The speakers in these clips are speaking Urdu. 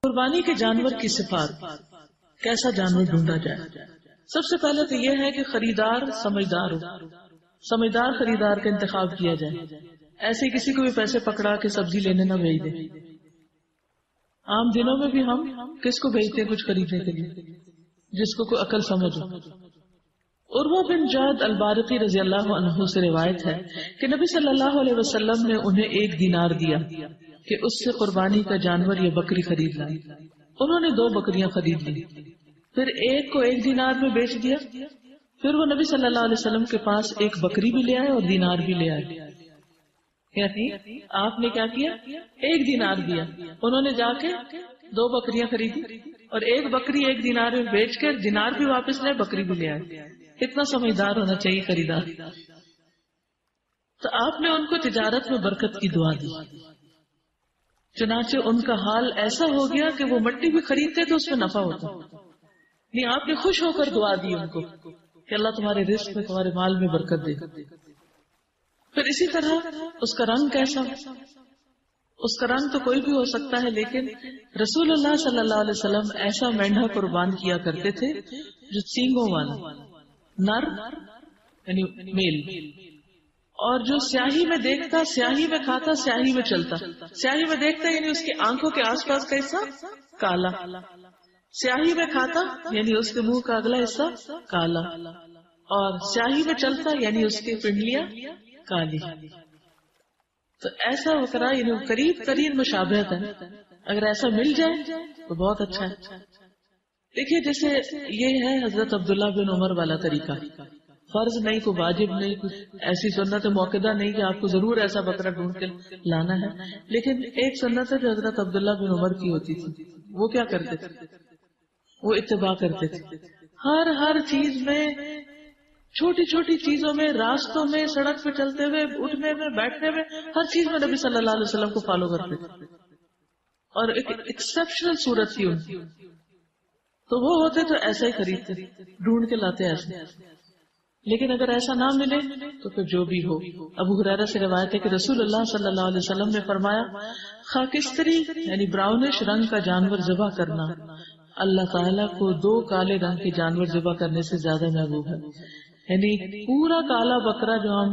قربانی کے جانور کی صفات، کیسا جانور ڈھونڈا جائے؟ سب سے پہلے تو یہ ہے کہ خریدار سمجھدار ہو، سمجھدار خریدار کا انتخاب کیا جائے، ایسے کسی کو بھی پیسے پکڑا کے سبزی لینے نہ بھیج دے۔ عام دنوں میں بھی ہم کس کو بھیجتے ہیں کچھ خریدنے کے لیے؟ جس کو کوئی عقل سمجھ ہو۔ عروہ بن جعد البارقی رضی اللہ عنہ سے روایت ہے کہ نبی صلی اللہ علیہ وسلم نے انہیں 1 دینار دیا کہ اس سے قربانی کا جانور یا بکری خرید لائے۔ انہوں نے 2 بکریاں خرید لی، پھر ایک کو 1 دینار میں بیچ دیا۔ پھر وہ نبی صلی اللہ علیہ وسلم کے پاس 1 بکری بھی لے آئے اور دینار بھی لے آئے۔ یعنی آپ نے کیا کیا؟ 1 دینار دیا، انہوں نے جا کے 2 بکریاں خریدی اور 1 بکری 1 دینار میں بیچ کے دینار بھی واپس لے، بکری بھی لے آئے۔ اتنا سمجھدار ہونا چاہیے خریدار۔ تو آپ نے ان کو تجارت میں برکت کی دعا دی، چنانچہ ان کا حال ایسا ہو گیا کہ وہ مٹی بھی خریدتے تو اس میں نفع ہوتا۔ نہیں، آپ نے خوش ہو کر دعا دی ان کو کہ اللہ تمہارے رزق میں، تمہارے مال میں برکت دے۔ پھر اسی طرح اس کا رنگ کیسا؟ اس کا رنگ تو کوئی بھی ہو سکتا ہے، لیکن رسول اللہ صلی اللہ علیہ وسلم ایسا مینڈھا قربان کیا کرتے تھے جو سینگوں والا، نر یعنی میل، اور جو سیاہی میں دیکھتا، سیاہی میں کھاتا، سیاہی میں چلتا۔ سیاہی میں دیکھتا یعنی اس کی آنکھوں کے آس پاس کا حصہ کالا، سیاہی میں کھاتا یعنی اس کے منہ کا اگلا حصہ کالا، اور سیاہی میں چلتا یعنی اس کی پنڈلیاں کالی۔ تو ایسا بکرا یعنی قریب ترین مشابہت ہے، اگر ایسا مل جائے تو بہت اچھا ہے۔ دیکھیے جیسے یہ ہے حضرت عبداللہ بن عمر والا طریقہ، فرض نہیں، کوئی واجب نہیں، کچھ ایسی سنت موقعہ نہیں کہ آپ کو ضرور ایسا بکرا ڈھونڈ کے لانا ہے، لیکن ایک سنت ہے جو حضرت عبداللہ بن عمر کی ہوتی تھی۔ وہ کیا کرتے تھے؟ وہ اتباع کرتے تھے، ہر چیز میں، چھوٹی چھوٹی چیزوں میں، راستوں میں، سڑک پہ چلتے ہوئے، اٹھنے میں، بیٹھنے میں، ہر چیز میں نبی صلی اللہ علیہ وسلم کو فالو کرتے تھے، اور ایک ایکسپشنل صورت تھی ان کی۔ تو وہ ہوتے تو ایسا ہی خریدتے، ڈھونڈ کے لاتے ایسے۔ لیکن اگر ایسا نہ ملے تو پھر جو بھی ہو۔ ابو ہریرہ سے روایت ہے کہ رسول اللہ صلی اللہ علیہ وسلم نے فرمایا، خاکستری یعنی براؤنش رنگ کا جانور ذبح کرنا اللہ تعالیٰ کو 2 کالے رنگ کے جانور ذبح کرنے سے زیادہ محبوب ہے۔ یعنی پورا کالا بکرا جو ہم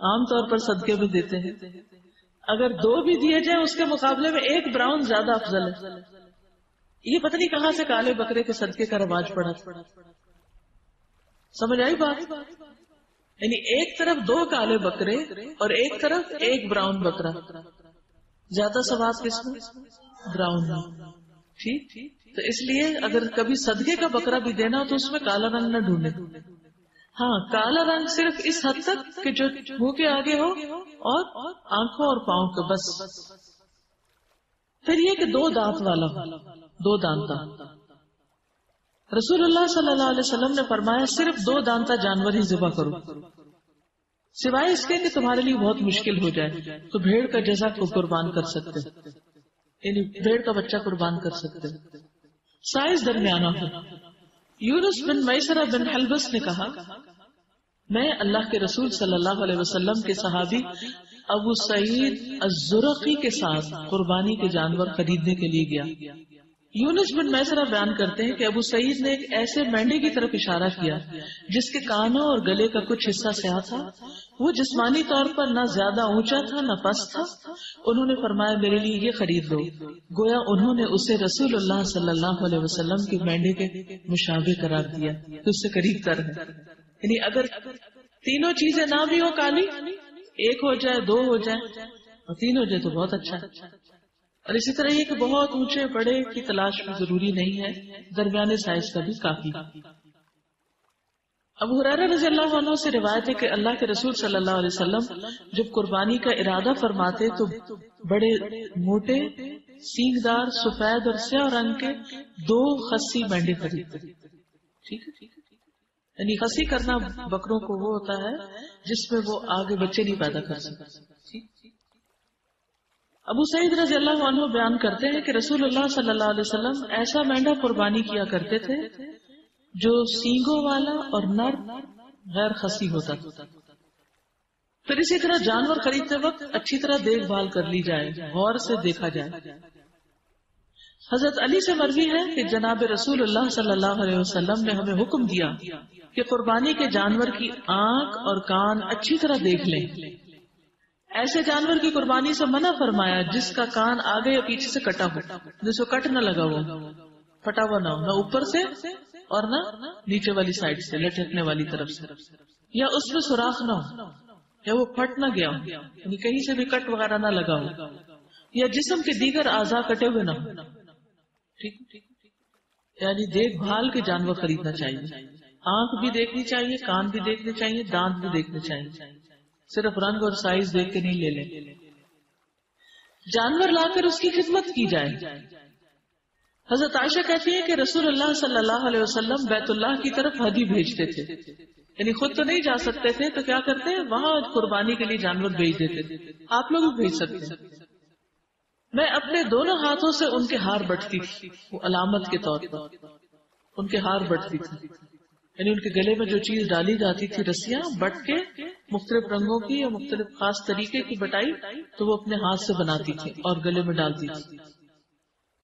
عام طور پر صدقے میں دیتے ہیں، اگر 2 بھی دیے جائیں اس کے مقابلے میں 1 براؤن زیادہ افضل ہے۔ یہ پتہ نہیں کہاں سے کالے بکرے کے صدقے کا رواج پڑا۔ سمجھ آئی بات؟ یعنی ایک طرف 2 کالے بکرے اور ایک طرف 1 براؤن بکرا، زیادہ ثواب کس میں؟ براؤن میں۔ ٹھیک، تو اس لیے اگر کبھی صدقے کا بکرا بھی دینا تو اس میں کالا رنگ نہ ڈھونڈے۔ ہاں، کالا رنگ صرف اس حد تک کہ جو منہ کے آگے ہو اور آنکھوں اور پاؤں کے، بس۔ پھر یہ کہ 2 دانت والا ہو، 2 دانتا۔ رسول اللہ صلی اللہ علیہ وسلم نے فرمایا صرف 2 دانتا جانور ہی ذبح کرو، سوائے اس کے کہ تمہارے لیے بہت مشکل ہو جائے تو بھیڑ کا جزا کو قربان کر سکتے، یعنی بھیڑ کا بچہ قربان کر سکتے، سائز درمیانہ ہو۔ یونس بن میسرہ بن حلبس نے کہا، میں اللہ کے رسول صلی اللہ علیہ وسلم کے صحابی ابو سعید الزرقی کے ساتھ قربانی کے جانور خریدنے کے لیے گیا۔ یونس بن میسرہ بیان کرتے ہیں کہ ابو سعید نے ایک ایسے مینڈے کی طرف اشارہ کیا جس کے کانوں اور گلے کا کچھ حصہ سیاہ تھا، وہ جسمانی طور پر نہ زیادہ اونچا تھا نہ پست تھا۔ انہوں نے فرمایا میرے لیے یہ خرید لو، گویا انہوں نے اسے رسول اللہ صلی اللہ علیہ وسلم کے مینڈے کے مشابہ قرار دیا، تو اس سے قریب تر ہے۔ یعنی اگر تینوں چیزیں نہ بھی ہو کالی، 1 ہو جائے، 2 ہو جائے اور 3 ہو جائے تو بہت اچھا ہے۔ اور اسی طرح یہ کہ بہت اونچے بڑے کی تلاش بھی ضروری نہیں ہے، درمیانے سائز کا بھی کافی۔ ابو ہریرہ رضی اللہ عنہ سے روایت ہے کہ اللہ کے رسول صلی اللہ علیہ وسلم جب قربانی کا ارادہ فرماتے تو بڑے موٹے سینگدار سفید اور سیاہ رنگ کے 2 خصی مینڈے خریدتے۔ ٹھیک ہے، یعنی خصی کرنا بکروں کو وہ ہوتا ہے جس میں وہ آگے بچے نہیں پیدا کر سکتے۔ ابو سعید رضی اللہ عنہ بیان کرتے ہیں کہ رسول اللہ صلی اللہ علیہ وسلم ایسا مینڈا قربانی کیا کرتے تھے جو سینگوں والا اور نر غیر خصی ہوتا تھا۔ پھر اسی طرح جانور خریدتے وقت اچھی طرح دیکھ بھال کر لی جائے، غور سے دیکھا جائے، حضرت علی سے مروی ہے کہ جناب رسول اللہ صلی اللہ علیہ وسلم نے ہمیں حکم دیا کہ قربانی کے جانور کی آنکھ اور کان اچھی طرح دیکھ لیں. ایسے جانور کی قربانی سے منع فرمایا جس کا کان آگے یا پیچھے سے کٹا ہو، جس کو کٹ نہ لگا ہو، پھٹا ہوا نہ ہو، نہ اوپر سے اور نہ نیچے والی سائڈ سے، لٹکنے والی طرف سے، یا اس میں سوراخ نہ ہو، یا وہ پھٹ نہ گیا ہو، یعنی کہیں سے بھی کٹ وغیرہ نہ لگا ہو، یا جسم کے دیگر اعضاء کٹے ہوئے نہ ہو. ٹھیک، یعنی دیکھ بھال کے جانور خریدنا چاہیے. آنکھ بھی دیکھنی چاہیے، کان بھی دیکھنے چاہیے، دانت بھی دیکھنے چاہیے، صرف رنگ اور سائز دیکھ کے نہیں لے لیں. جانور لا کر اس کی خدمت کی جائے. حضرت عائشہ کہتی ہے کہ رسول اللہ صلی اللہ علیہ وسلم بیت اللہ کی طرف ہدی بھیجتے تھے، یعنی خود تو نہیں جا سکتے تھے تو کیا کرتے، وہاں قربانی کے لیے جانور بھیج دیتے تھے. آپ لوگ بھی بھیج سکتے ہیں. میں اپنے دونوں ہاتھوں سے ان کے ہار بٹتی تھی، وہ علامت کے طور پر ان کے ہار بٹتی تھی، یعنی ان کے گلے میں جو چیز ڈالی جاتی تھی، رسیاں بٹ کے مختلف رنگوں کی یا مختلف خاص طریقے کی بٹائی، تو وہ اپنے ہاتھ سے بناتی تھی اور گلے میں ڈالتی تھی.